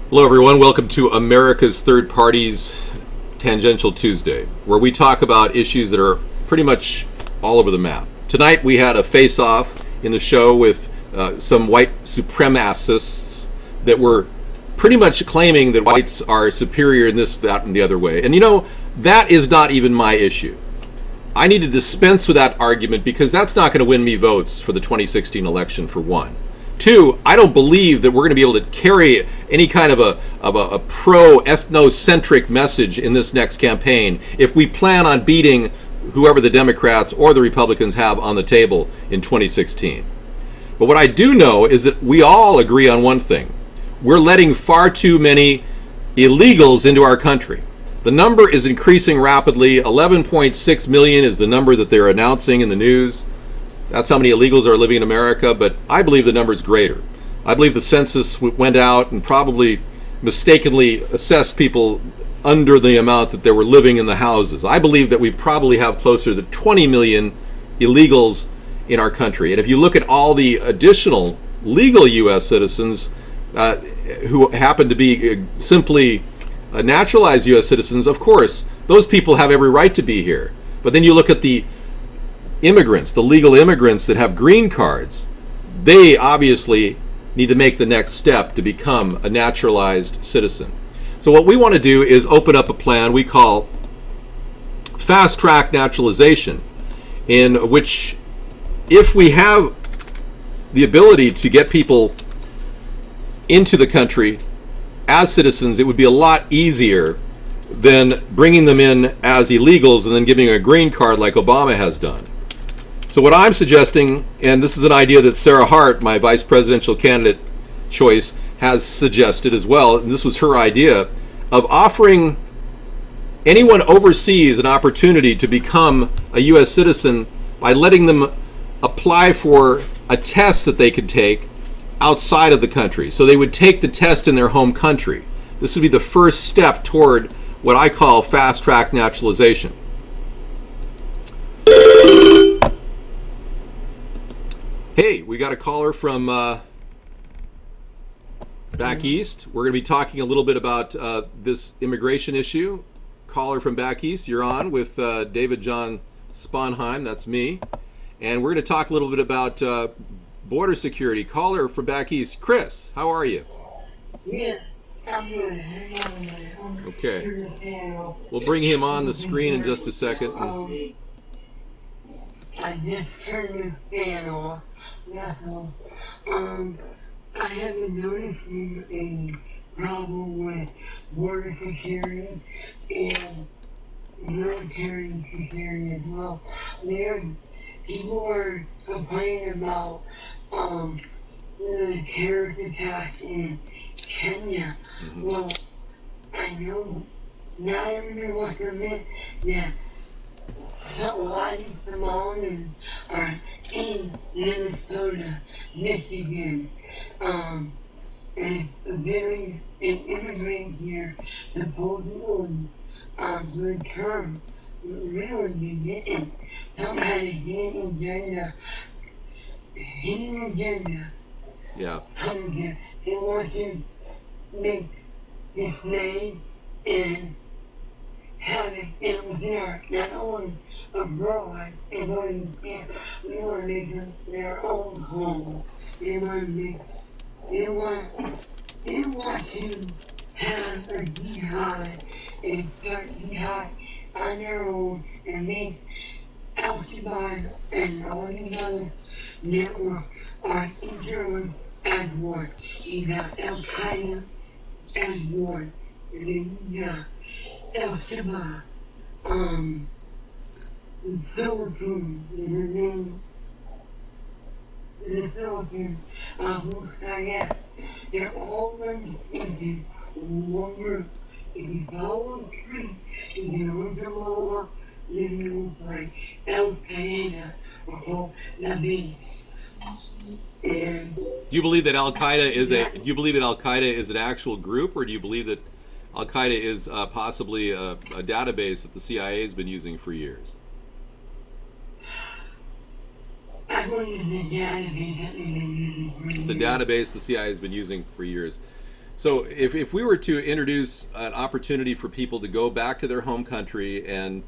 Hello, everyone. Welcome to America's Third Parties Tangential Tuesday, where we talk about issues that are pretty much all over the map. Tonight, we had a face-off in the show with some white supremacists that were pretty much claiming that whites are superior in this, that, and the other way. And you know, that is not even my issue. I need to dispense with that argument because that's not going to win me votes for the 2016 election, for one. Two, I don't believe that we're going to be able to carry any kind of a pro-ethnocentric message in this next campaign if we plan on beating whoever the Democrats or the Republicans have on the table in 2016. But what I do know is that we all agree on one thing. We're letting far too many illegals into our country. The number is increasing rapidly. 11.6 million is the number that they're announcing in the news. That's how many illegals are living in America, but I believe the number is greater. I believe the census went out and probably mistakenly assessed people under the amount that they were living in the houses. I believe that we probably have closer to 20 million illegals in our country. And if you look at all the additional legal U.S. citizens who happen to be simply naturalized U.S. citizens, of course, those people have every right to be here. But then you look at the immigrants, the legal immigrants that have green cards, they obviously need to make the next step to become a naturalized citizen. So what we want to do is open up a plan we call fast track naturalization, in which if we have the ability to get people into the country as citizens, it would be a lot easier than bringing them in as illegals and then giving a green card like Obama has done. So what I'm suggesting, and this is an idea that Sarah Hart, my vice presidential candidate choice, has suggested as well, and this was her idea, of offering anyone overseas an opportunity to become a U.S. citizen by letting them apply for a test that they could take outside of the country. So they would take the test in their home country. This would be the first step toward what I call fast-track naturalization. Hey, we got a caller from back east. We're going to be talking a little bit about this immigration issue. Caller from back east, you're on with David John Sponheim, that's me. And we're going to talk a little bit about border security. Caller from back east, Chris, how are you? Yeah, I'm good. Okay. We'll bring him on the screen in just a second. I just turned the fan off. That's all. I have been noticing a problem with border security and military security as well. People are complaining about the terrorist attack in Kenya. Well, I know not everyone wants to admit that a lot of Somalians are in Minnesota, Michigan, and an immigrant here supposedly good term. Really, you didn't. Some had a hidden agenda. Yeah. Coming here. They want to make dismay and havoc in there, not only abroad, and going there. We want to make them their own home. They want to have a jihad and start jihad on their own and make Al-Shabaab and all these other networks are influenced as one. You got Al-Qaeda as one. And then you got Al-Shabaab, the Philippines, the Philippines, Al-Qaeda. They're all linked into one group. If you follow the tree, you can look them all up, you can look like Al-Qaeda or Nabi. And Do you believe that Al Qaeda is do you believe that Al Qaeda is an actual group, or do you believe that Al Qaeda is possibly a database that the CIA has been using for years? I believe it's a database that they've been using for years. It's a database the CIA has been using for years. So if we were to introduce an opportunity for people to go back to their home country and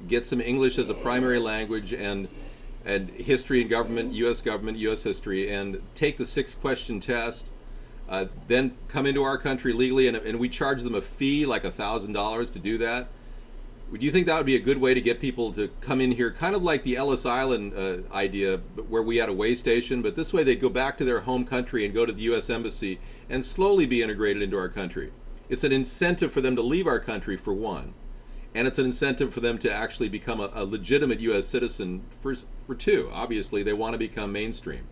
get some English as a primary language and history and government, U.S. history, and take the 6-question test, then come into our country legally, and we charge them a fee like $1,000 to do that. Would you think that would be a good way to get people to come in here, kind of like the Ellis Island idea, where we had a way station, but this way they'd go back to their home country and go to the U.S. Embassy and slowly be integrated into our country? It's an incentive for them to leave our country, for one, and it's an incentive for them to actually become a legitimate U.S. citizen for two. Obviously, they want to become mainstream.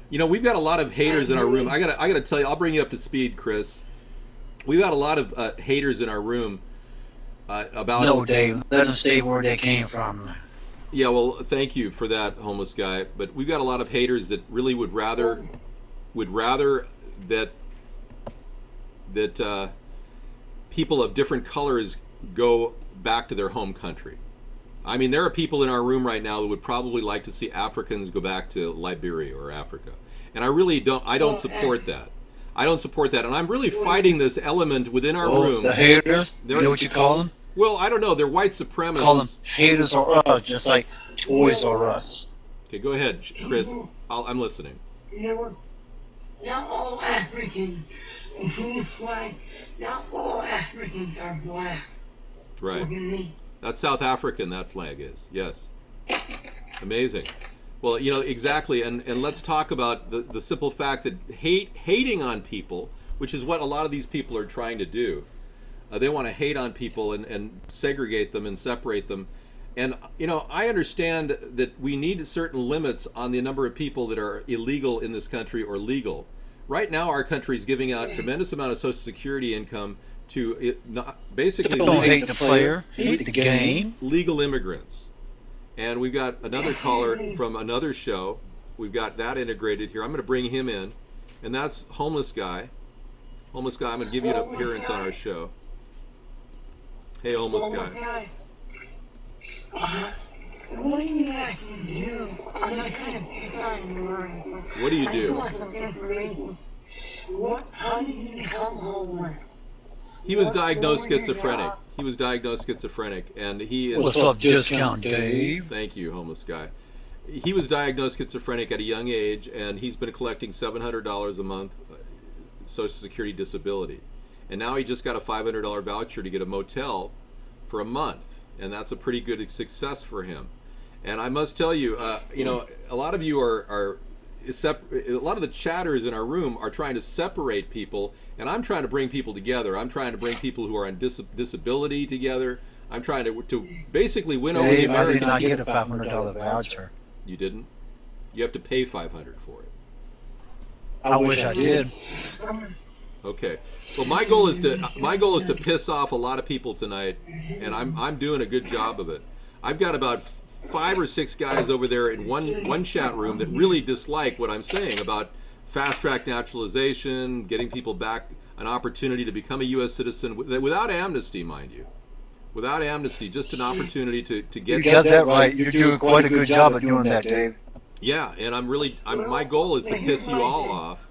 You know, we've got a lot of haters in our room. I gotta tell you, I'll bring you up to speed, Chris. We've got a lot of haters in our room. About No, Dave. Let them stay where they came from. Yeah, well, thank you for that, homeless guy. But we've got a lot of haters that really would rather that people of different colors go back to their home country. I mean, there are people in our room right now that would probably like to see Africans go back to Liberia or Africa, and I really don't. I don't support that. I don't support that, and I'm really fighting this element within our room. The haters. You know what you call them? Well, I don't know. They're white supremacists. Call them haters or us, just like Toys R Us. Okay, go ahead, Chris. I'm listening. You know, not all Africans, not all Africans are black. Right. That's South African, that flag is. Yes. Amazing. Well, you know, exactly. And let's talk about the simple fact that hating on people, which is what a lot of these people are trying to do. They want to hate on people and segregate them and separate them. And, you know, I understand that we need certain limits on the number of people that are illegal in this country or legal. Right now, our country is giving out a tremendous amount of Social Security income to basically don't hate the player, hate the game. Legal immigrants. And we've got another caller from another show. We've got that integrated here. I'm going to bring him in. And that's Homeless Guy. Homeless Guy, I'm going to give you an appearance on our show. Hey, Homeless Guy. What do you actually do? I'm not trying to pick on you. What do you do? How did you become homeless? He was diagnosed schizophrenic. He was diagnosed schizophrenic, and he is... What's up, Discount Dave? Thank you, Homeless Guy. He was diagnosed schizophrenic at a young age, and he's been collecting $700 a month Social Security disability. And now he just got a $500 voucher to get a motel for a month, and that's a pretty good success for him. And I must tell you, you know, a lot of you a lot of the chatters in our room are trying to separate people, and I'm trying to bring people together. I'm trying to bring people who are on disability together. I'm trying to basically win over the American people. I did not get a $500 voucher. You didn't? You have to pay $500 for it. I wish I did. Okay. Well, my goal is to piss off a lot of people tonight, and I'm doing a good job of it. I've got about 5 or 6 guys over there in one chat room that really dislike what I'm saying about fast-track naturalization, getting people back an opportunity to become a U.S. citizen without amnesty, mind you. Without amnesty, just an opportunity to get... You got that right. You're doing quite a good job of doing that, Dave. Yeah, and my goal is to piss you all off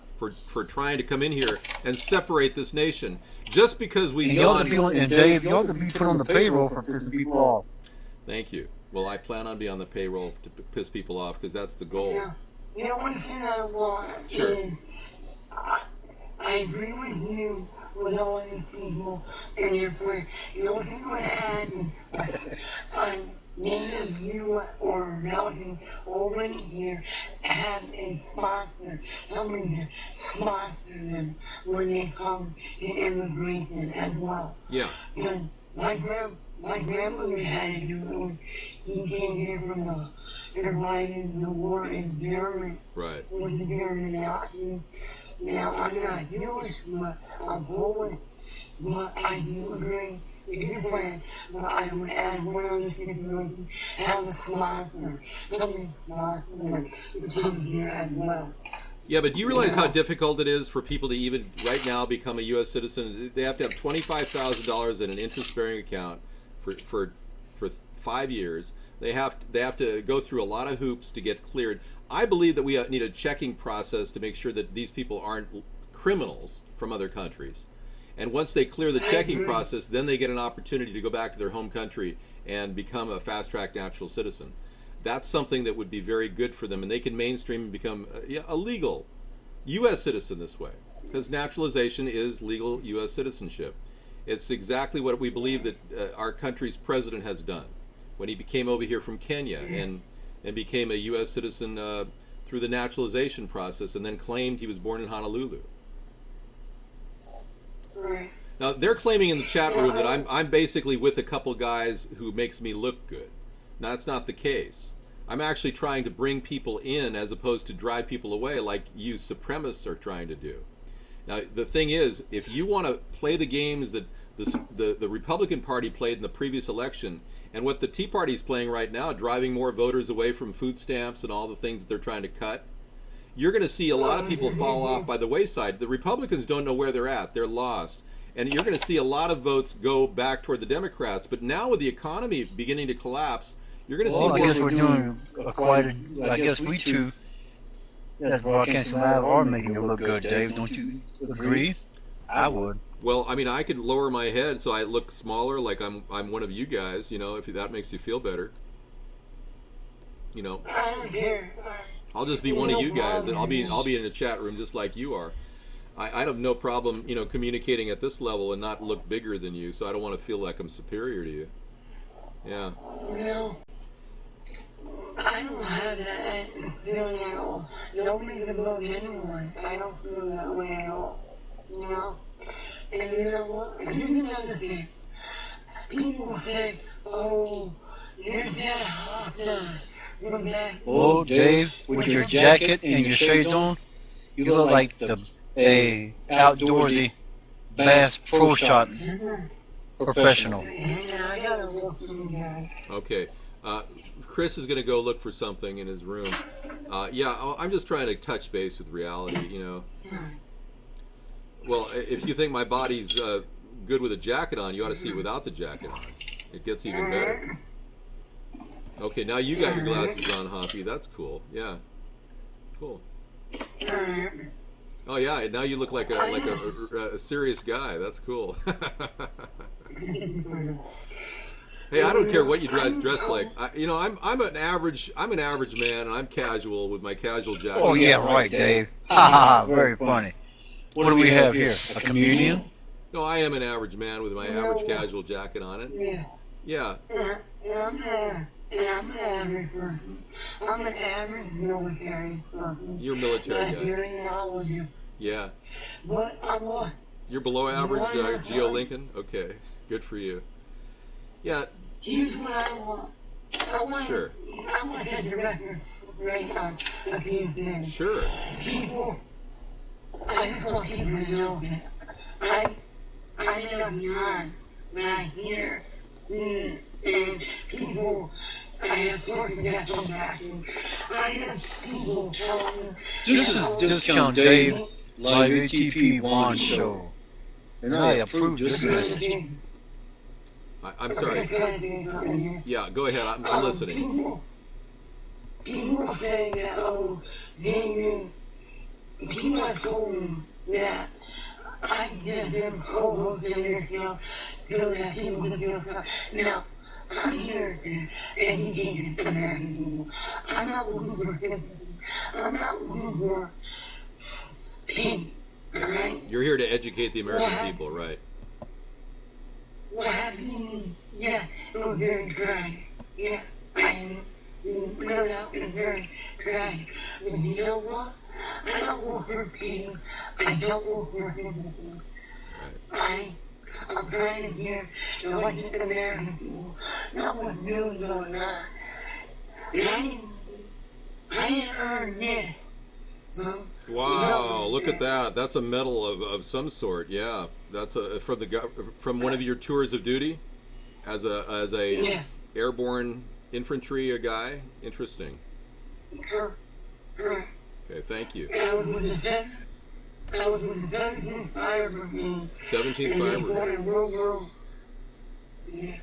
for trying to come in here and separate this nation. Just because we've done... And Dave, you ought to be put on the payroll for pissing people off. Thank you. Well, I plan on being on the payroll to piss people off because that's the goal. Yeah. You know, one thing I want is, I agree with you with all these people in your point. The only thing I want to add is, native you or mountain already here have a sponsor, somebody to sponsor them when they come to immigration as well. Yeah. And my grandmother had to do it when he came here from the surviving the war in Germany. Right. With the German Nazis. Now, I'm not Jewish, but I'm Polish. But I do agree with your friend. But I would add one other situation, have a sponsor. Somebody sponsor to come here as well. Yeah, but do you realize how difficult it is for people to even right now become a U.S. citizen? They have to have $25,000 in an interest-bearing account for 5 years. They have to go through a lot of hoops to get cleared. I believe that we need a checking process to make sure that these people aren't criminals from other countries. And once they clear the checking process, then they get an opportunity to go back to their home country and become a fast-track natural citizen. That's something that would be very good for them, and they can mainstream and become a legal U.S. citizen this way, because naturalization is legal U.S. citizenship. It's exactly what we believe that our country's president has done when he came over here from Kenya and became a U.S. citizen through the naturalization process, and then claimed he was born in Honolulu. Now they're claiming in the chat room that I'm basically with a couple guys who makes me look good. Now that's not the case. I'm actually trying to bring people in as opposed to drive people away like you supremacists are trying to do. Now the thing is, if you want to play the games that the Republican Party played in the previous election, and what the Tea Party is playing right now, driving more voters away from food stamps and all the things that they're trying to cut, you're going to see a lot of people fall off by the wayside. The Republicans don't know where they're at. They're lost. And you're going to see a lot of votes go back toward the Democrats. But now with the economy beginning to collapse, you're going to see I more. guess we're doing I guess we two, as broadcasting live, are making it look good, Dave. Don't you agree? I would. Well, I mean, I could lower my head so I look smaller, like I'm one of you guys. You know, if that makes you feel better. You know, I don't care. I'll just be one of you guys, and I'll be in a chat room just like you are. I have no problem, you know, communicating at this level and not look bigger than you. So I don't want to feel like I'm superior to you. Yeah. You know, I don't have that feeling at all. Nobody's above anyone. I don't feel that way at all. You know? And you know what? Here's another thing. People say, oh, you're that hostile. You're that. Oh, Dave, with your jacket and your shades on, you look like a outdoorsy bass pro shot professional. Yeah, I gotta look for you guys. Okay. Chris is going to go look for something in his room. I'm just trying to touch base with reality, you know. Well, if you think my body's good with a jacket on, you ought to see it without the jacket on. It gets even better. Okay, now you got your glasses on, Hoppy. That's cool. Yeah. Cool. Oh yeah, and now you look like a serious guy. That's cool. Hey, I don't care what you guys dress like. I'm an average man, and I'm casual with my casual jacket. Oh yeah, right, Dave. Ha very funny. What do we have here? A comedian? No, I am an average man with my average casual jacket on it. Yeah. Yeah. I'm an average person. I'm an average military person. You're military guy. Hearing all of you. Yeah. But I'm what? You're below average, Geo Lincoln? Okay, good for you. Yeah. Here's what I want. I want to set the record right on a few things. Sure. People, I just want people to know that I am not right here. And people, I have talking about compassion. I have people telling me. This is Discount Dave, live ATP One show. And I approve this message. I'm sorry. Yeah, go ahead. I'm listening. People say that, oh, David, people have told me that I get them co-hosting this show so that people can feel sorry. Now, I'm here to educate the American people. I'm not looking for sympathy. I'm not looking for pity, alright? You're here to educate the American people, right? What happened to me? Yeah, it was very tragic. Yeah, I am. No doubt, it was very tragic. But you know what? I don't look for pity. I don't look for sympathy. I'm trying to hear the voice of the American people, not what's really going on. And I didn't earn this. Wow, look at that. That's a medal of some sort. Yeah, that's from one of your tours of duty as a airborne infantry guy. Interesting. Okay, thank you. I was with the 17th Fire Brigade. 17th Fire Brigade. Yeah.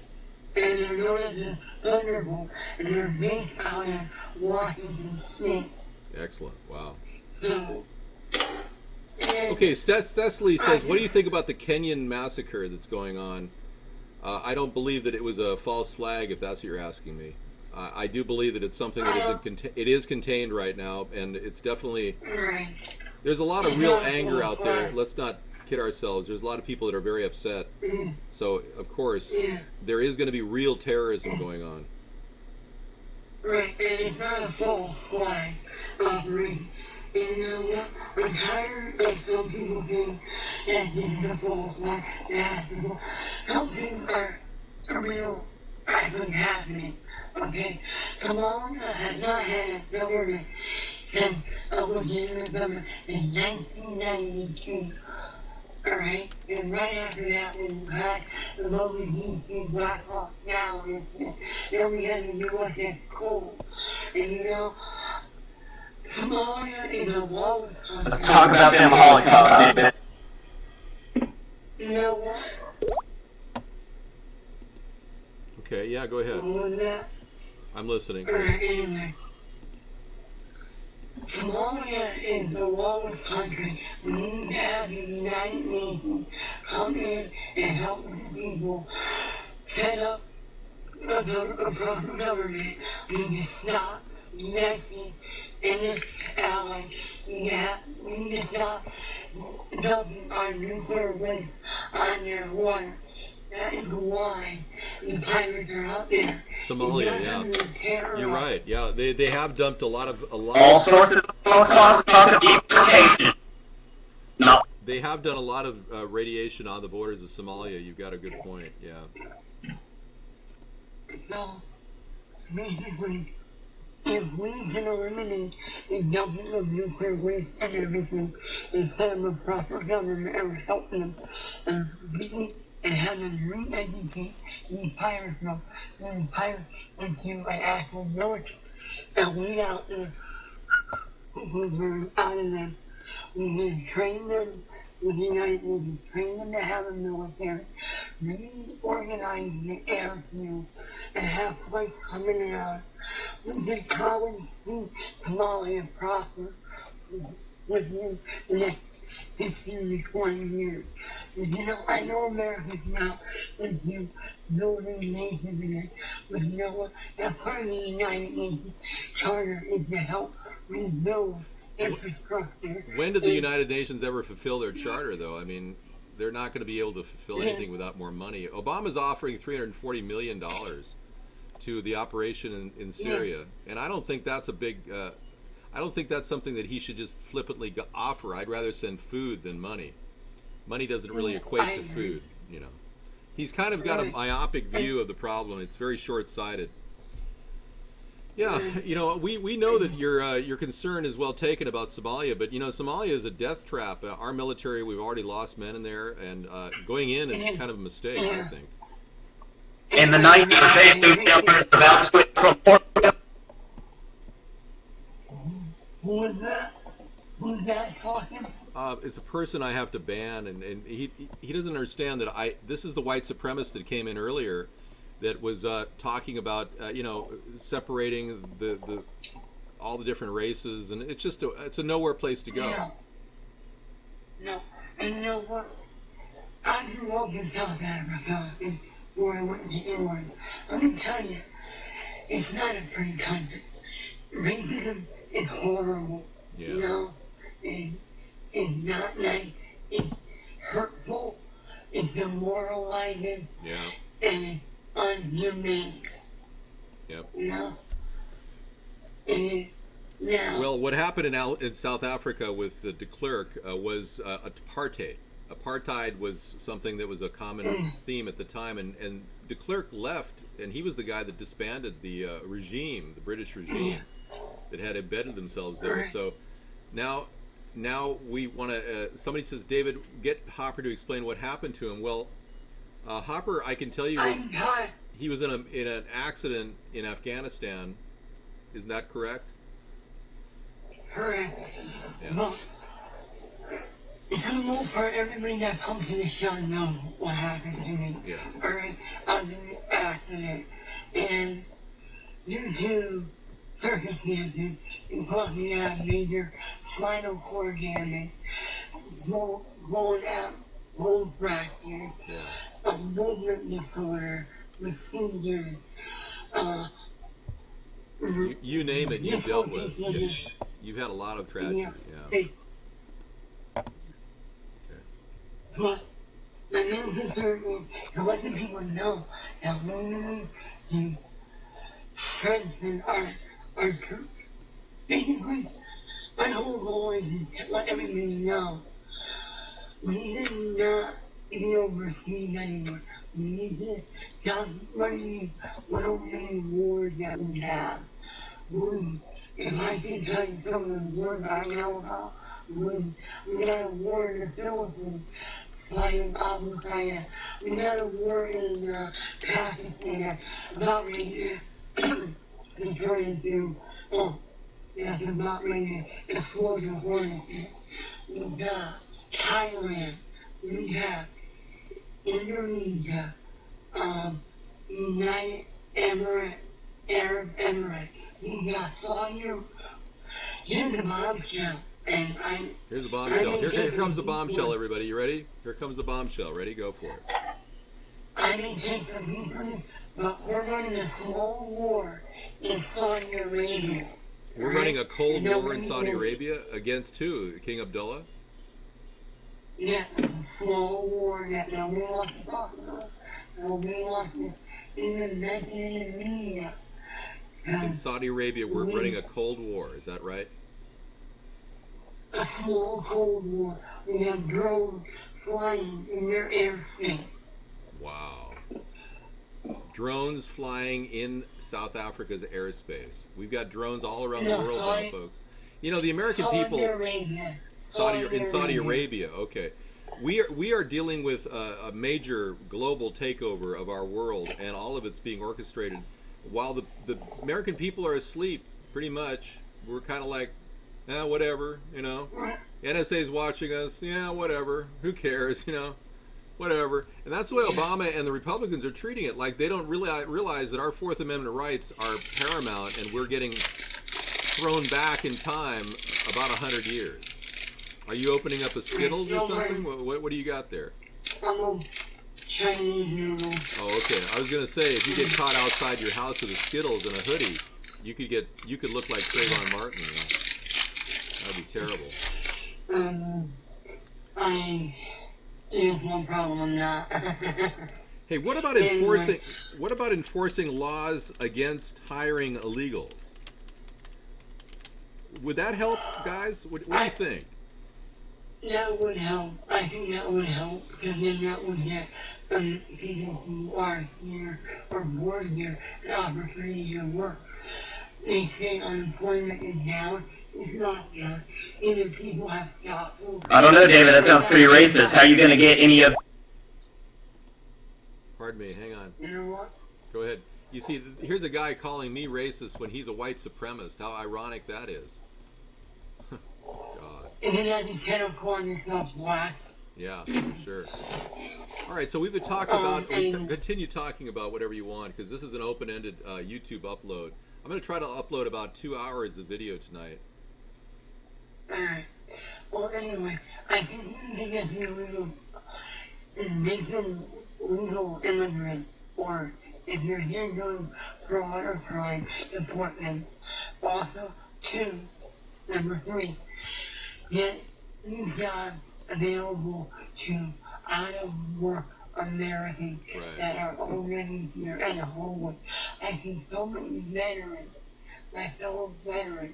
And they're known as the Thunderbolt, and they're based out of Washington State. Excellent. Wow. So, Okay, Cecily says, what do you think about the Kenyan massacre that's going on? I don't believe that it was a false flag, if that's what you're asking me. I do believe that it's something that it is contained right now, and it's definitely Right. there's a lot of It's real not a anger false out there. flag. Let's not kid ourselves. There's a lot of people that are very upset. Mm, So of course yeah. there is going to be real terrorism going on. Right. And it's not a false flag operation. And you know what? I'm tired of some people saying that this is a false flag. Some things are real actually happening. Okay? Somalia has not had a government since a legitimate government in 1992. Alright, and right after that, we had the Moses DC Black Hawk Down incident. Then we had the USS Cole. And you know, Somalia is a lawless country. Let's talk about them Holocaust, David. You know what? Okay, yeah, go ahead. What was that? I'm listening. Alright, anyway. Somalia is the lowest country. We need to have the United Nations come in and help the people set up a proper government. We need to stop messing in this ally. We need to stop dumping our nuclear waste on their water. That is why the pirates are out there. Somalia, yeah. You're right. Yeah, they have dumped a lot All sources of Holocaust talk of deportation. No. They have done a lot of radiation on the borders of Somalia. You've got a good point. Yeah. So, basically, if we can eliminate the dumping of nuclear waste and everything, and have a proper government and help them, and have them re-educate these pirates from being pirates into an actual military, and we out there who learn out of them. We can train them with the United Nations, train them to have a military, reorganize the airfield, and have flights coming in and out. We can probably see Somalia prosper within the next 15 to 20 years. You know, I know America's not into building nations again, but you know what? That's part of the United Nations Charter is to help rebuild infrastructure. When did the United Nations ever fulfill their charter, though? I mean, they're not going to be able to fulfill anything without more money. Obama's offering $340 million to the operation in Syria, and I don't think that's a big. I don't think that's something that he should just flippantly offer. I'd rather send food than money. Money doesn't really equate to food, you know. He's kind of got a myopic view of the problem. It's very short-sighted. Yeah, you know, we know that your concern is well taken about Somalia, but you know, Somalia is a death trap. Our military, we've already lost men in there, and going in is kind of a mistake, I think. In the 1980s, they were about to switch from Portugal. Who's that? Who's that talking? It's a person I have to ban, and he doesn't understand that this is the white supremacist that came in earlier, that was talking about you know, separating the all the different races, and it's just it's a nowhere place to go. No, and you know what? I grew up in South Africa before I went to England. Let me tell you, it's not a pretty country. Racism is horrible. Yeah. You know, and it's not nice. It's hurtful. It's demoralizing. Yeah. And it's unhumane. Yep. You know. And now. Well, what happened in South Africa with de Klerk was apartheid. Apartheid was something that was a common theme at the time, and de Klerk left, and he was the guy that disbanded the regime, the British regime, that had embedded themselves there. So now we want to. Somebody says, David, get Hopper to explain what happened to him. Well, Hopper, I can tell you, he was in an accident in Afghanistan. Isn't that correct? Correct. Yeah. Well, it's more for everybody that comes to the show know what happened to me. Yeah. Alright, I was in an accident, and due to circumstances, it caused me to have major spinal cord damage. going out, bone fracture, Yeah. a movement disorder, procedures, uh, You name it, you've dealt with. difficulties You've had a lot of yeah, tragedy. Yeah. it, Okay. but the main concern is to let the people know that we need to strengthen our church. Basically, my whole goal is to let everybody know we need to not be overseas anymore. We need to stop running little mini wars that we have. We, if I can tell you some of the wars I know about, we got a war in the Philippines, fighting Abu Qaeda. We got a war in Pakistan about ready to turn into, oh, that's about ready to explode the hornets. We got Thailand, we have Indonesia, United Arab Emirates, we got Saudi. Here's the bombshell, and Here's a bombshell. Here comes the bombshell, everybody. You ready? Here comes the bombshell. Ready? Go for it. I may take the people, but we're running a slow war in Saudi Arabia. We're running a cold war in Saudi Arabia against who? King Abdullah? Yeah, slow war that nobody wants to talk about. Nobody wants to even mention in the media. In Saudi Arabia, we're running a cold war. Is that right? A slow cold war. We have drones flying in their airspace. Wow. Drones flying in South Africa's airspace. We've got drones all around the world now, folks. You know, the American people. In Saudi Arabia, okay. We are dealing with a major global takeover of our world, and all of it's being orchestrated while the American people are asleep. Pretty much, we're kind of like, whatever, you know. NSA's watching us, whatever. Who cares, whatever. And that's the way Obama and the Republicans are treating it. Like they don't really realize that our Fourth Amendment rights are paramount, and we're getting thrown back in time about 100 years. Are you opening up a Skittles or something? What do you got there? Chinese noodles. Oh, okay. I was gonna say if you get caught outside your house with a Skittles and a hoodie, you could look like Trayvon Martin. That'd be terrible. There's no problem not. Hey, what about enforcing laws against hiring illegals? Would that help, guys? What do you think? That would help. I think that would help because then that would get people who are here or born here an opportunity to work. They say unemployment is down. It's not down. Either people have jobs. I don't know, David. That sounds pretty racist. How are you going to get any of... Pardon me. Hang on. You know what? Go ahead. You see, here's a guy calling me racist when he's a white supremacist. How ironic that is. God. And then I can kind of call yourself black. Yeah, for sure. All right, so we've been talking about, we can continue talking about whatever you want because this is an open-ended YouTube upload. I'm going to try to upload about 2 hours of video tonight. Alright. Well, anyway, I think you need to get the legal, make them legal immigrants, or if you're here doing fraud or crime, deport them. Also, number 3, get these jobs available to out-of-work Americans that are already here and homeless. I see so many veterans, my fellow veterans.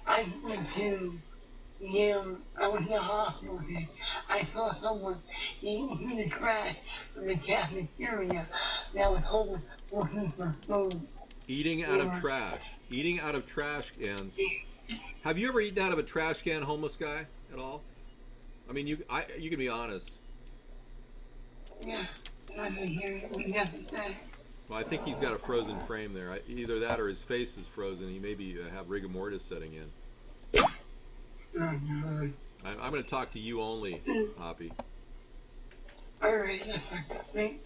I went to Yale, I was in the hospital today. I saw someone eating through the trash from the cafeteria that was homeless looking for food. Eating out of trash cans. Have you ever eaten out of a trash can, homeless guy, at all? I mean, you can be honest. Yeah, I can hear what you have to say. Well, I think he's got a frozen frame there. Either that or his face is frozen. He maybe have rigor mortis setting in. I'm going to talk to you only, Hoppy. Alright, listen.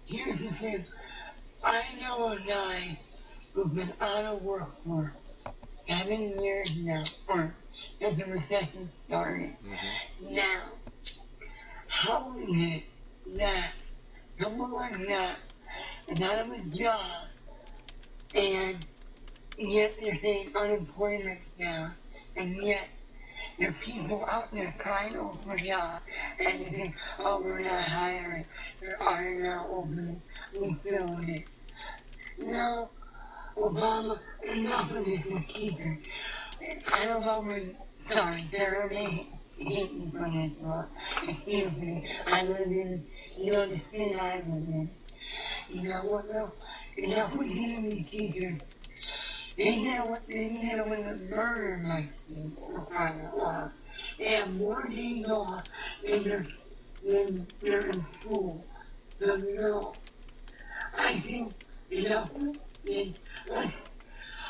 Here's the thing. I know a guy who's been out of work for 7 years now, or that the recession started. Now, how is it that someone like that is out of a job and yet they're saying unemployment now, and yet there are people out there trying to look for jobs, and they think, oh, we're not hiring, there are no openings, we filled it. No, Obama, enough of this with teachers. I don't know when, sorry, Sarah may hate me for this, but excuse me, I live in, the state I live in. You know what though? Enough with giving these teachers. They get away with murder in my state for crying out loud. They have more days off than they're in school. So no, I think enough is like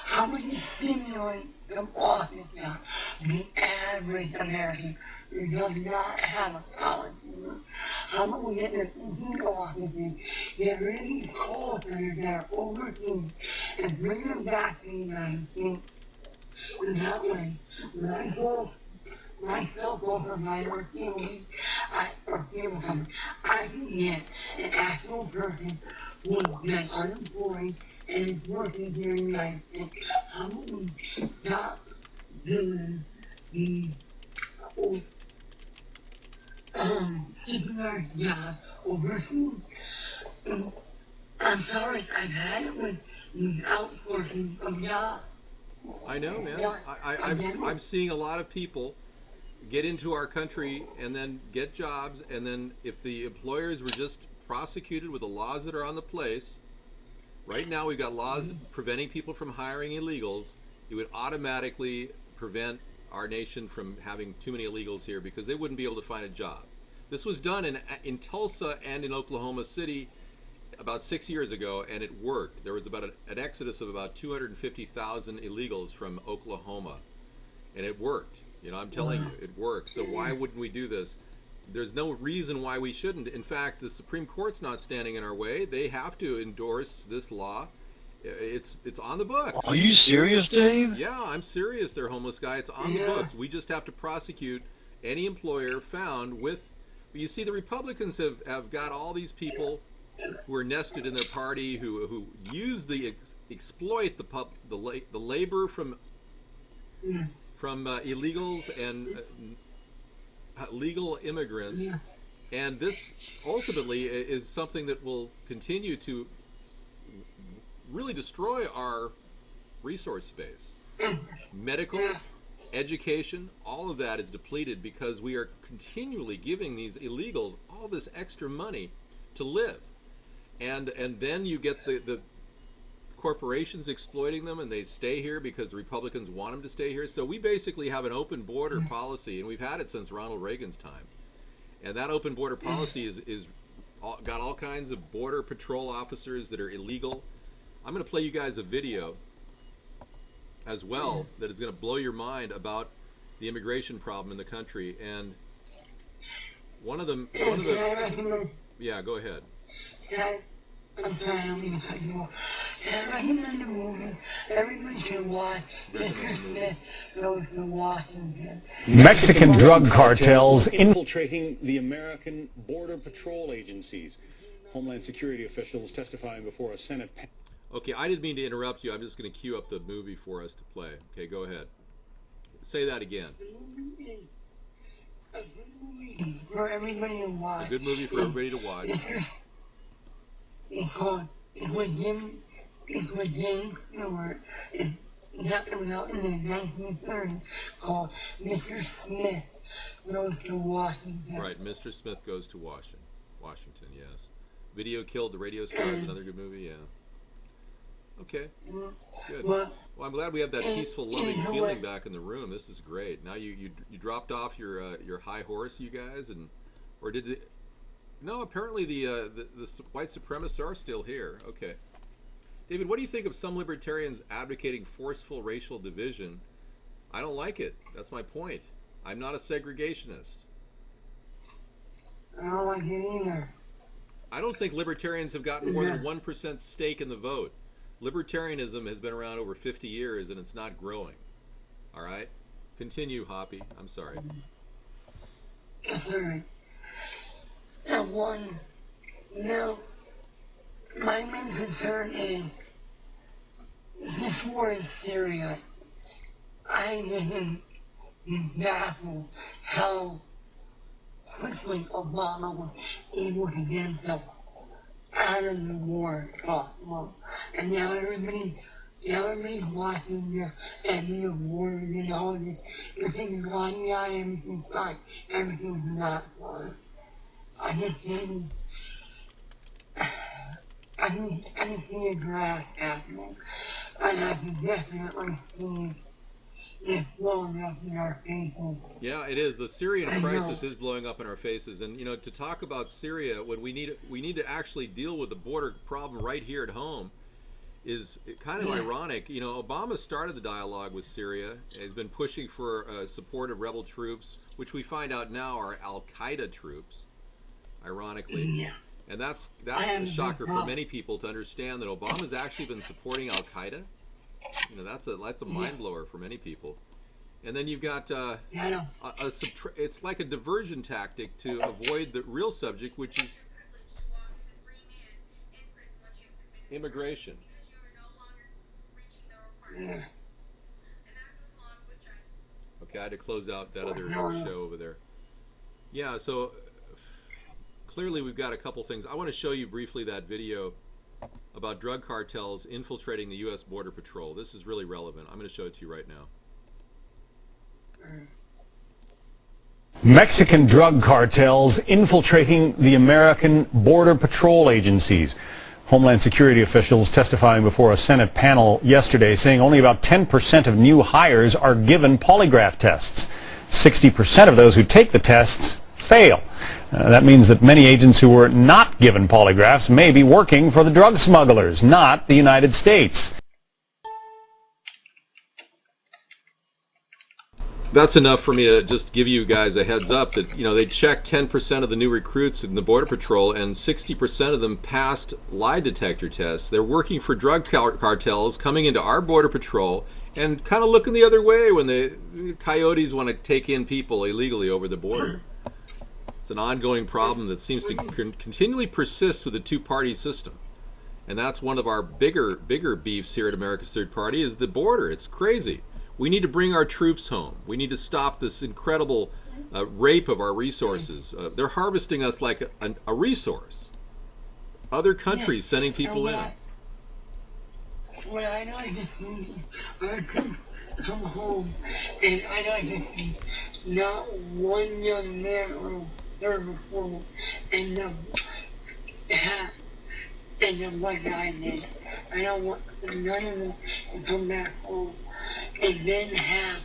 how would you stimulate from office now the average American who does not have a college degree? How about we get them into offices, get rid of these call centers that are overseas, and bring them back to the United States? And that way, when I go myself over my or cable company, I can get an actual person who has been unemployed and is working here in the United States. How about we stop doing the keeping our jobs overseas? And I'm sorry, I've had it with the outsourcing of jobs. I know, man. Yeah, I'm seeing a lot of people get into our country and then get jobs, and then if the employers were just prosecuted with the laws that are on the place, right now we've got laws preventing people from hiring illegals. It would automatically prevent our nation from having too many illegals here because they wouldn't be able to find a job. This was done in Tulsa and in Oklahoma City about 6 years ago, and it worked. There was about an exodus of about 250,000 illegals from Oklahoma, and it worked. I'm telling you, it works. So why wouldn't we do this? There's no reason why we shouldn't. In fact, the Supreme Court's not standing in our way. They have to endorse this law. It's on the books. Are you serious, Dave? Yeah, I'm serious there, homeless guy. It's on the books. We just have to prosecute any employer found with... You see, the Republicans have got all these people who are nested in their party, who use exploit the labor from illegals and legal immigrants, and this ultimately is something that will continue to really destroy our resource space. Medical, education, all of that is depleted because we are continually giving these illegals all this extra money to live, and then you get the corporations exploiting them, and they stay here because the Republicans want them to stay here. So we basically have an open border policy, and we've had it since Ronald Reagan's time. And that open border policy is got all kinds of border patrol officers that are illegal. I'm going to play you guys a video as well that is going to blow your mind about the immigration problem in the country. And one of the yeah, go ahead. I'm sorry, I don't mean to cut you off. Can I recommend a movie everybody should watch? Mr. Smith Goes to Washington. Mexican drug cartels infiltrating the American Border Patrol agencies. Homeland Security officials testifying before a Senate panel. Okay, I didn't mean to interrupt you. I'm just going to queue up the movie for us to play. Okay, go ahead. Say that again. A good movie for everybody to watch. A good movie for everybody to watch. It's with James Stewart. It was out in the 1930s called Mr. Smith Goes to Washington. Right, Mr. Smith Goes to Washington, yes. Video Killed the Radio Star is another good movie, yeah. Okay, good. Well, I'm glad we have that peaceful, loving feeling back in the room. This is great. Now you dropped off your high horse, you guys, or did it? No, apparently the white supremacists are still here. Okay. David, what do you think of some libertarians advocating forceful racial division? I don't like it. That's my point. I'm not a segregationist. I don't like it either. I don't think libertarians have gotten more than 1% stake in the vote. Libertarianism has been around over 50 years and it's not growing. All right? Continue, Hoppy. I'm sorry. That's alright. And one, you know, my main concern is this war in Syria. I am baffled how quickly Obama was able to get himself out of the war possible. And now everybody's watching and the awards and all this. You're thinking, why yeah, everything's fine. Everything's not fine. I just didn't, I didn't see a draft happening. And I can definitely see it's blowing up in our faces. Yeah, it is. The Syrian crisis is blowing up in our faces, and to talk about Syria when we need to actually deal with the border problem right here at home is kind of ironic. Obama started the dialogue with Syria. He's been pushing for support of rebel troops, which we find out now are Al Qaeda troops, ironically. Yeah. And that's a shocker for many people to understand that Obama's actually been supporting Al Qaeda. That's a mind blower for many people. And then you've got it's like a diversion tactic to avoid the real subject, which is immigration. Yeah. Okay, I had to close out that other show over there. Yeah, so clearly we've got a couple things. I want to show you briefly that video about drug cartels infiltrating the U.S. Border Patrol. This is really relevant. I'm going to show it to you right now. Mexican drug cartels infiltrating the American Border Patrol agencies. Homeland Security officials testifying before a Senate panel yesterday saying only about 10% of new hires are given polygraph tests. 60% of those who take the tests fail. That means that many agents who were not given polygraphs may be working for the drug smugglers, not the United States. That's enough for me to just give you guys a heads up that they checked 10% of the new recruits in the Border Patrol, and 60% of them passed lie detector tests. They're working for drug cartels coming into our Border Patrol and kind of looking the other way when the coyotes want to take in people illegally over the border. It's an ongoing problem that seems to continually persist with the two-party system. And that's one of our bigger beefs here at America's Third Party is the border. It's crazy. We need to bring our troops home. We need to stop this incredible rape of our resources. They're harvesting us like a resource. Other countries sending people in. When I know I come home and I know I see not one young man or third before and the white guy did. I don't want none of them to come back home and then have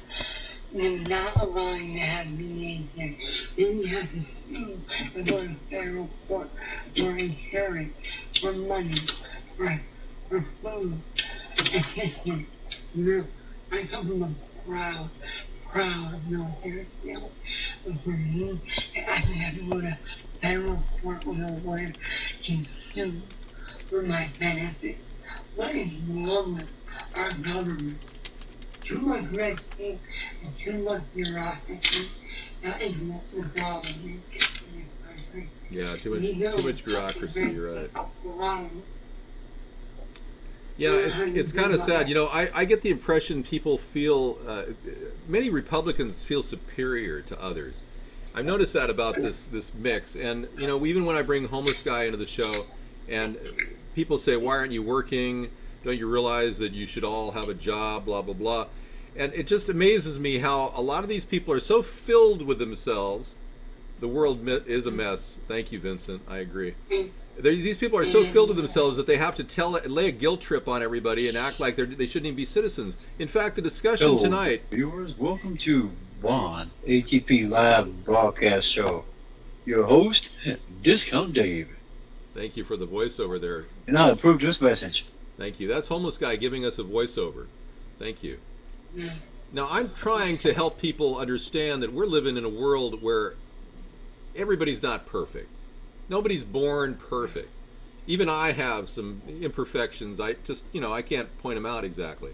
them not allowing to have mediation. Then you have to sue and go to federal court for insurance, for money, for food, assistance. I come from a proud military family. But for me, I have to go to federal court with a lawyer to sue for my benefit. What is wrong with our government? Too much red tape and too much bureaucracy. That is what the problem is in this country. Yeah, too much bureaucracy. You're right. Yeah, it's kind of sad. I get the impression people feel, many Republicans feel superior to others. I've noticed that about this mix. And, even when I bring homeless guy into the show and people say, why aren't you working? Don't you realize that you should all have a job, blah, blah, blah. And it just amazes me how a lot of these people are so filled with themselves. The world is a mess. Thank you, Vincent. I agree. These people are so filled with themselves that they have to lay a guilt trip on everybody and act like they shouldn't even be citizens. In fact, the discussion tonight... Viewers, welcome to One ATP Live Broadcast Show. Your host, Discount Dave. Thank you for the voiceover there. And I'll approve this message. Thank you. That's homeless guy giving us a voiceover. Thank you. Now, I'm trying to help people understand that we're living in a world where everybody's not perfect. Nobody's born perfect. Even I have some imperfections. I can't point them out exactly.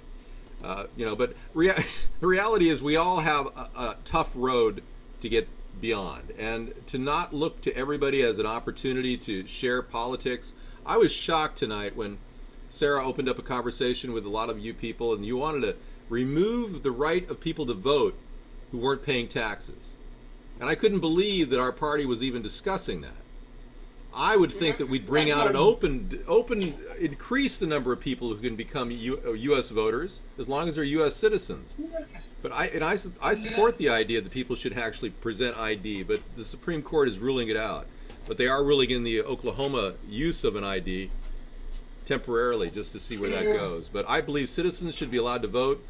But the reality is we all have a tough road to get beyond, and to not look to everybody as an opportunity to share politics. I was shocked tonight when Sarah opened up a conversation with a lot of you people, and you wanted to remove the right of people to vote who weren't paying taxes. And I couldn't believe that our party was even discussing that. I would think that we'd bring out an increase the number of people who can become U.S. voters as long as they're U.S. citizens. But I support the idea that people should actually present ID, but the Supreme Court is ruling it out. But they are ruling in the Oklahoma use of an ID temporarily just to see where that goes. But I believe citizens should be allowed to vote.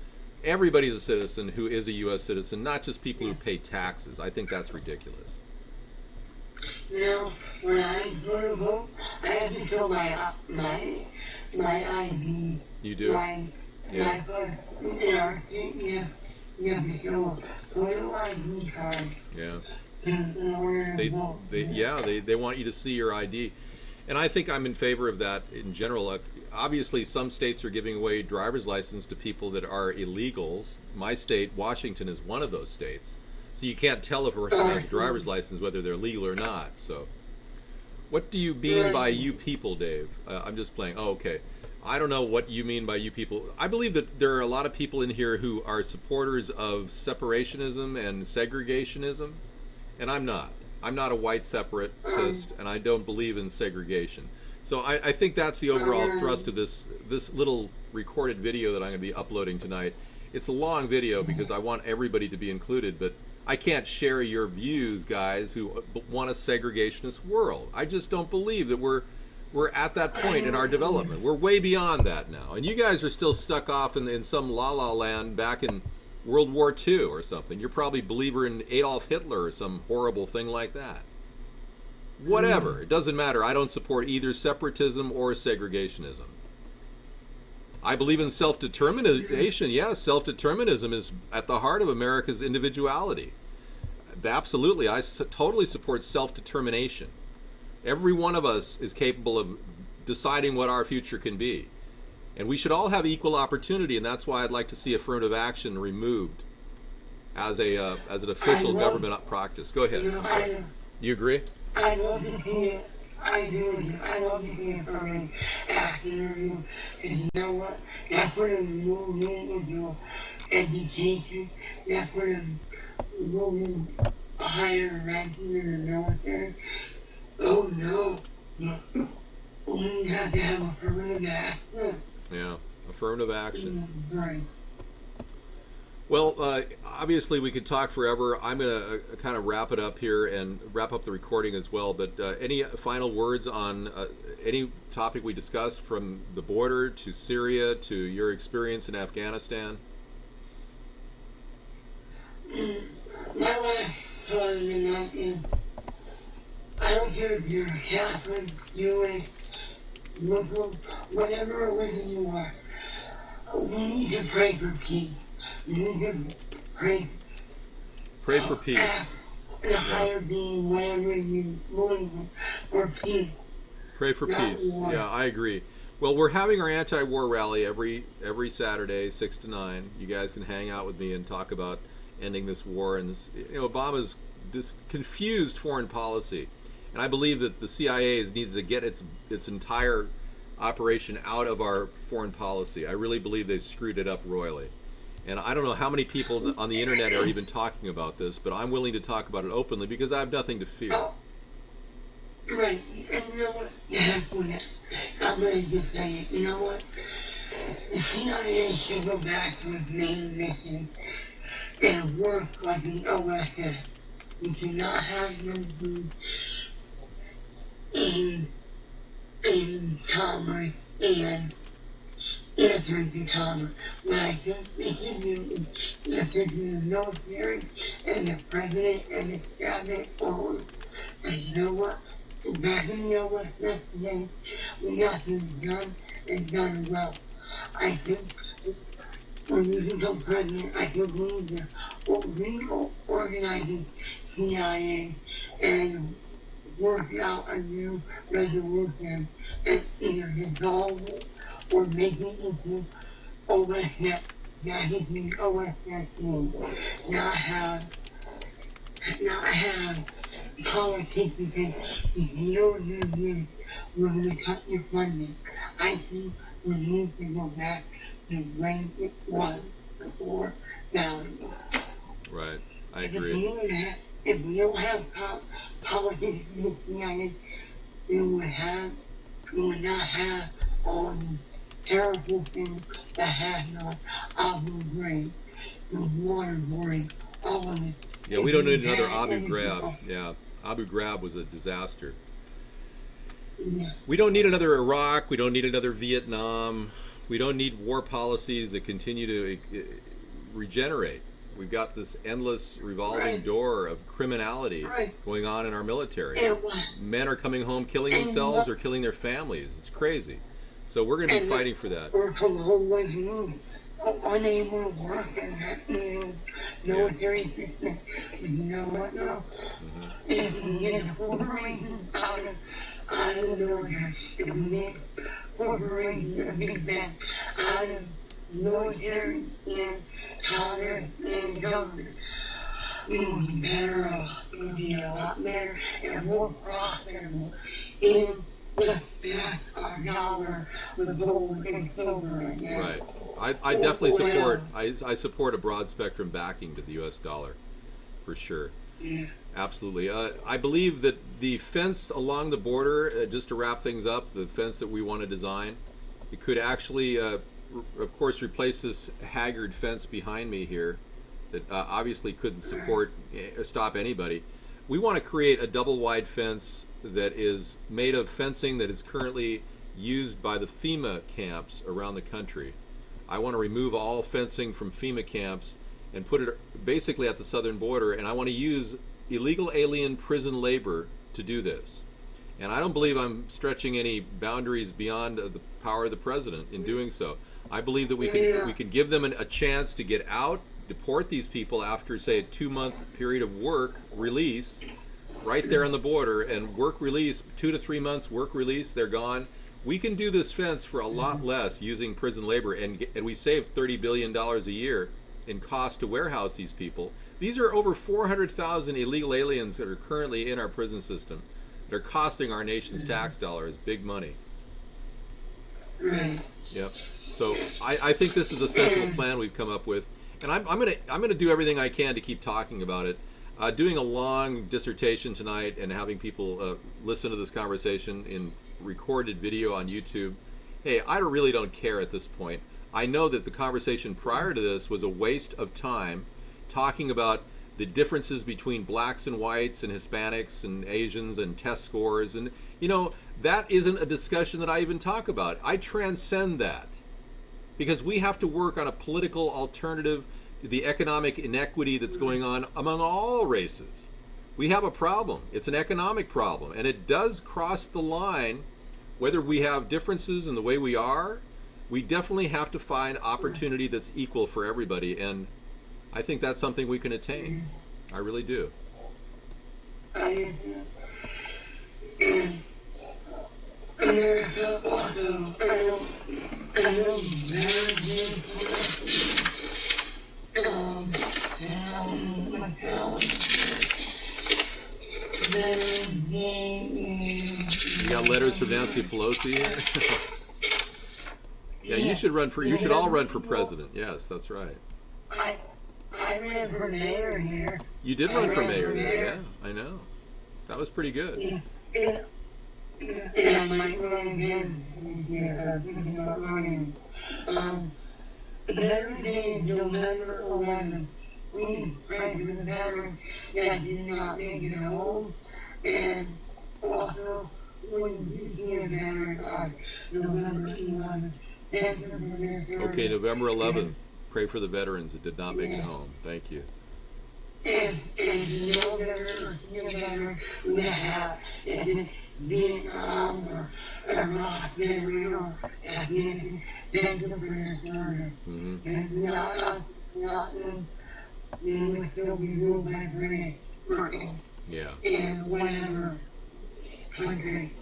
Everybody's a citizen who is a U.S. citizen, not just people who pay taxes. I think that's ridiculous. When I go to vote, I have to show my ID. You do? My in our state, you have to show a photo ID card. Yeah. In order to vote. They want you to see your ID. And I think I'm in favor of that in general. Obviously, some states are giving away driver's license to people that are illegals. My state, Washington, is one of those states. So you can't tell if a person has a driver's license whether they're legal or not. So what do you mean by you people, Dave? I'm just playing. Oh, okay. I don't know what you mean by you people. I believe that there are a lot of people in here who are supporters of separationism and segregationism, and I'm not. I'm not a white separatist, and I don't believe in segregation. So I think that's the overall thrust of this little recorded video that I'm going to be uploading tonight. It's a long video because I want everybody to be included, but I can't share your views, guys, who want a segregationist world. I just don't believe that we're at that point in our development. We're way beyond that now. And you guys are still stuck off in some la-la land back in World War II or something. You're probably a believer in Adolf Hitler or some horrible thing like that. Whatever. It doesn't matter. I don't support either separatism or segregationism. I believe in self-determination. Yes, self-determinism is at the heart of America's individuality. Absolutely. I totally support self-determination. Every one of us is capable of deciding what our future can be. And we should all have equal opportunity, and that's why I'd like to see affirmative action removed as an official government practice. Go ahead. Sorry. You agree? I love to see it. I do. I love to see affirmative action review. Because you know what? That's what I'm moving into education. That's what I'm moving higher ranking in the military. Oh no. We have to have affirmative action. Yeah, affirmative action. Right. Well, obviously we could talk forever. I'm going to kind of wrap it up here and wrap up the recording as well. But any final words on any topic we discussed, from the border to Syria to your experience in Afghanistan? My last thought is I don't care if you're a Catholic, Jewish, Muslim, whatever religion you are. We need to pray for peace. We need to pray for peace. The higher being, whatever you believe in, for peace. Pray for peace. Yeah, I agree. Well, we're having our anti-war rally every Saturday, 6 to 9. You guys can hang out with me and talk about ending this war and this. Obama's confused foreign policy, and I believe that the CIA needs to get its entire operation out of our foreign policy. I really believe they've screwed it up royally. And I don't know how many people on the internet are even talking about this, but I'm willing to talk about it openly because I have nothing to fear. Right. And you know what? I'm going to just say it. You know what? The CIA should go back to its main mission and work like the OSS. We cannot have them in commerce and answering to commerce. What I think they should do is answer to the military and the president and the cabinet only. And you know what? Back in the OSS today, we got things done and done well. I think when you become president, I think we need to reorganizing CIA and work out a new resolution and either dissolve it or make it into OSS that is the OSSC, not have politicians and no unions were going to cut your funding. I think we need to go back to the way it was before value. Right. I If agree. we don't have politicians united, we would not have all the terrible things that happened on Abu Ghraib, the waterboarding, all of it. Yeah, we don't need another Abu Ghraib. Yeah, Abu Ghraib was a disaster. Yeah. We don't need another Iraq. We don't need another Vietnam. We don't need war policies that continue to regenerate. We've got this endless revolving door of criminality going on in our military. Men are coming home killing themselves or killing their families. It's crazy. So we're going to be fighting for that. Or come home like me, unable to work in that military system. But you know what though? If we get corporations out of the military, if we get corporations and big bank out of military and Congress and government, we would be better off. It would be a lot better and more profitable. And let's back our dollar with gold and silver right now. Right. I definitely support. I support a broad spectrum backing to the U.S. dollar, for sure. Yeah. Absolutely. I believe that the fence along the border, just to wrap things up, the fence that we want to design, it could actually, of course, replace this haggard fence behind me here that obviously couldn't stop anybody. We want to create a double wide fence that is made of fencing that is currently used by the FEMA camps around the country. I want to remove all fencing from FEMA camps and put it basically at the southern border, and I want to use illegal alien prison labor to do this. And I don't believe I'm stretching any boundaries beyond the power of the president in doing so. I believe that we can give them a chance to get out, deport these people after, say, a 2-month period of work release, right there on the border, and work release, 2 to 3 months work release, they're gone. We can do this fence for a lot less using prison labor, and we save $30 billion a year in cost to warehouse these people. These are over 400,000 illegal aliens that are currently in our prison system. They're costing our nation's tax dollars big money. Right. Yep. So I think this is a sensible plan we've come up with, and I'm gonna do everything I can to keep talking about it. Doing a long dissertation tonight and having people listen to this conversation in recorded video on YouTube. Hey, I really don't care at this point. I know that the conversation prior to this was a waste of time talking about the differences between blacks and whites and Hispanics and Asians and test scores, and that isn't a discussion that I even talk about. I transcend that because we have to work on a political alternative to the economic inequity that's going on among all races. We have a problem. It's an economic problem, and it does cross the line. Whether we have differences in the way we are, we definitely have to find opportunity that's equal for everybody, and I think that's something we can attain. I really do. America also, I know very good You got letters from Nancy Pelosi here? Yeah, you should all run for president. Yes, that's right. I ran for mayor here. You did run for mayor there, yeah, I know. That was pretty good. Yeah, I might run again. Every day is November 11th. We pray for the veterans that did not make it home. And also, when you hear a veteran on November 11th, thank you for their service. Okay, November 11th. Pray for the veterans that did not make it home. Thank you. And no veteran who have Vietnam or Iraq veteran or Afghanistan, thank you for their service. And not they would still be ruled by British Yeah. in whatever country.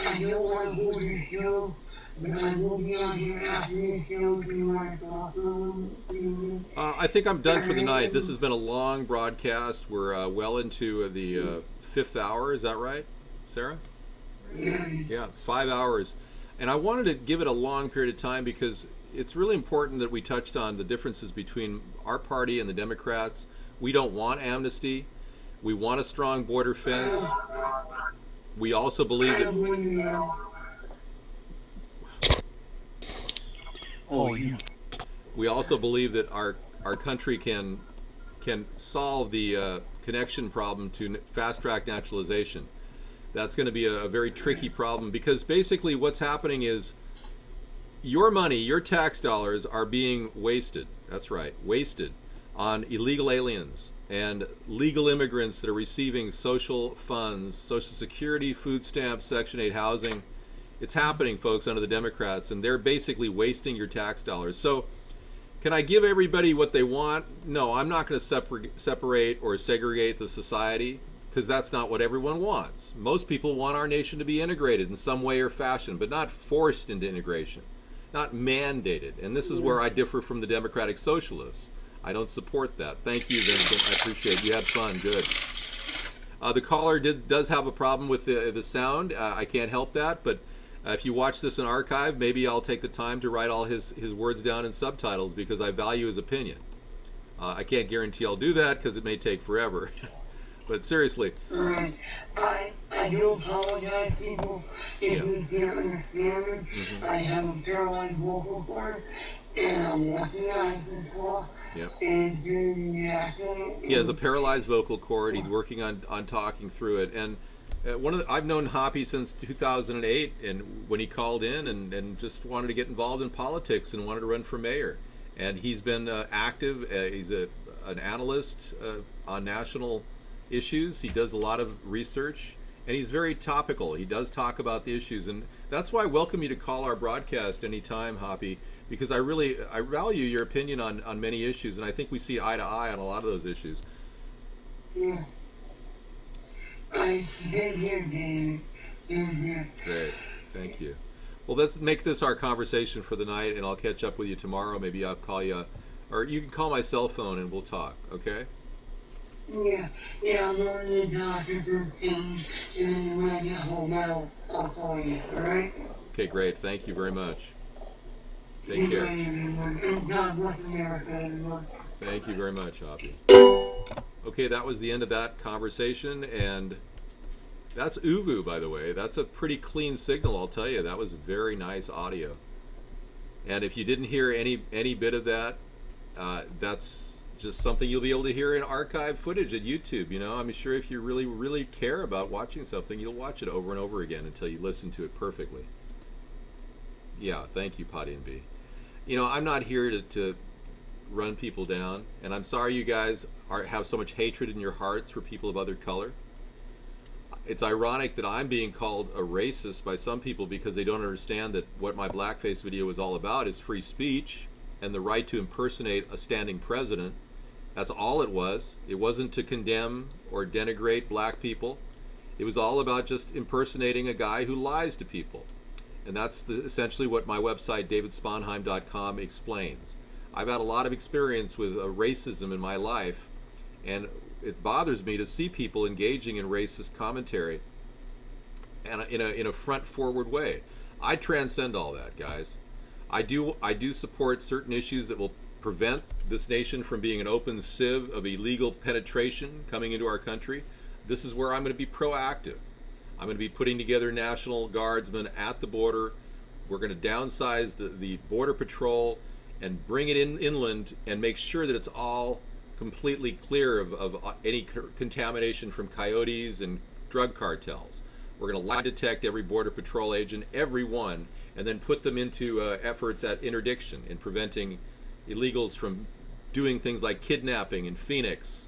I don't want to hold your show, but I will be on here after this show if you want to talk a little. I think I'm done for the night. This has been a long broadcast. We're well into the fifth hour. Is that right, Sarah? Yeah, 5 hours. And I wanted to give it a long period of time because it's really important that we touched on the differences between our party and the Democrats. We don't want amnesty. We want a strong border fence. We also believe that Oh, you. we also believe that our country can solve the connection problem to fast track naturalization. That's going to be a very tricky problem because basically what's happening is your money, your tax dollars are being wasted. That's right, wasted on illegal aliens and legal immigrants that are receiving social funds, Social Security, food stamps, Section 8 housing. It's happening, folks, under the Democrats, and they're basically wasting your tax dollars. So can I give everybody what they want? No, I'm not going to separate or segregate the society because that's not what everyone wants. Most people want our nation to be integrated in some way or fashion, but not forced into integration, not mandated. And this is where I differ from the Democratic Socialists. I don't support that. Thank you, Vincent. I appreciate it. You had fun. Good. The caller does have a problem with the sound. I can't help that, but if you watch this in archive, maybe I'll take the time to write all his words down in subtitles because I value his opinion. I can't guarantee I'll do that because it may take forever. But seriously. I do apologize, people, if you can't understand me. I have a paralyzed vocal cord, and I'm working on it before. And doing the accent. He has a paralyzed vocal cord. He's working on talking through it. And I've known Hoppy since 2008, and when he called in and just wanted to get involved in politics and wanted to run for mayor. And he's been active. He's an analyst on national issues. He does a lot of research, and he's very topical. He does talk about the issues, and that's why I welcome you to call our broadcast anytime, Hoppy, because I value your opinion on many issues, and I think we see eye to eye on a lot of those issues. Yeah. I did hear, David. Great. Thank you. Well, let's make this our conversation for the night, and I'll catch up with you tomorrow. Maybe I'll call you, or you can call my cell phone and we'll talk, okay? Yeah, I'm going to the doctor for pain, and then when I get home, I'll call you, alright? Okay, great. Thank you very much. Take care. And God bless America, everyone. Thank you very much, Hoppy. Okay, that was the end of that conversation, and that's Uvu, by the way. That's a pretty clean signal, I'll tell you. That was very nice audio. And if you didn't hear any bit of that, that's just something you'll be able to hear in archive footage at YouTube. You know, I'm sure if you really, really care about watching something, you'll watch it over and over again until you listen to it perfectly. Yeah, thank you, Potty and B. You know, I'm not here to run people down, and I'm sorry you guys have so much hatred in your hearts for people of other color. It's ironic that I'm being called a racist by some people because they don't understand that what my blackface video is all about is free speech and the right to impersonate a standing president. That's all it was. It wasn't to condemn or denigrate black people. It was all about just impersonating a guy who lies to people. And that's essentially what my website, davidsponheim.com, explains. I've had a lot of experience with racism in my life, and it bothers me to see people engaging in racist commentary and in a front-forward way. I transcend all that, guys. I do support certain issues that will prevent this nation from being an open sieve of illegal penetration coming into our country. This is where I'm going to be proactive. I'm going to be putting together National Guardsmen at the border. We're going to downsize the Border Patrol and bring it inland and make sure that it's all completely clear of any contamination from coyotes and drug cartels. We're going to lie detect every Border Patrol agent, every one, and then put them into efforts at interdiction in preventing illegals from doing things like kidnapping in Phoenix,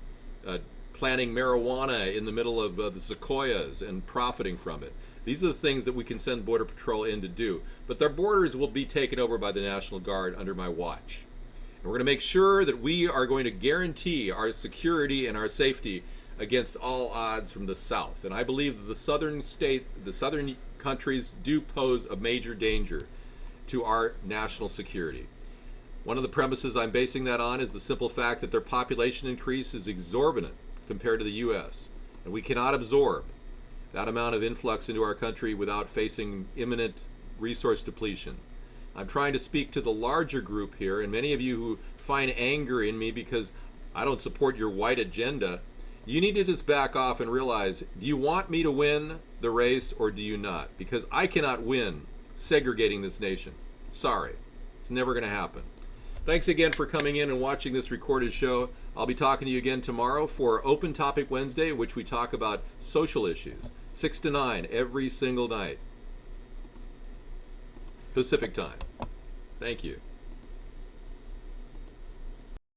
planting marijuana in the middle of the sequoias and profiting from it. These are the things that we can send Border Patrol in to do. But their borders will be taken over by the National Guard under my watch. And we're going to make sure that we are going to guarantee our security and our safety against all odds from the South. And I believe that the southern countries do pose a major danger. to our national security. One of the premises I'm basing that on is the simple fact that their population increase is exorbitant compared to the U.S., and we cannot absorb that amount of influx into our country without facing imminent resource depletion. I'm trying to speak to the larger group here, and many of you who find anger in me because I don't support your white agenda, you need to just back off and realize, do you want me to win the race or do you not? Because I cannot win segregating this nation. Sorry. It's never going to happen. Thanks again for coming in and watching this recorded show. I'll be talking to you again tomorrow for Open Topic Wednesday, in which we talk about social issues. 6 to 9 every single night. Pacific time. Thank you.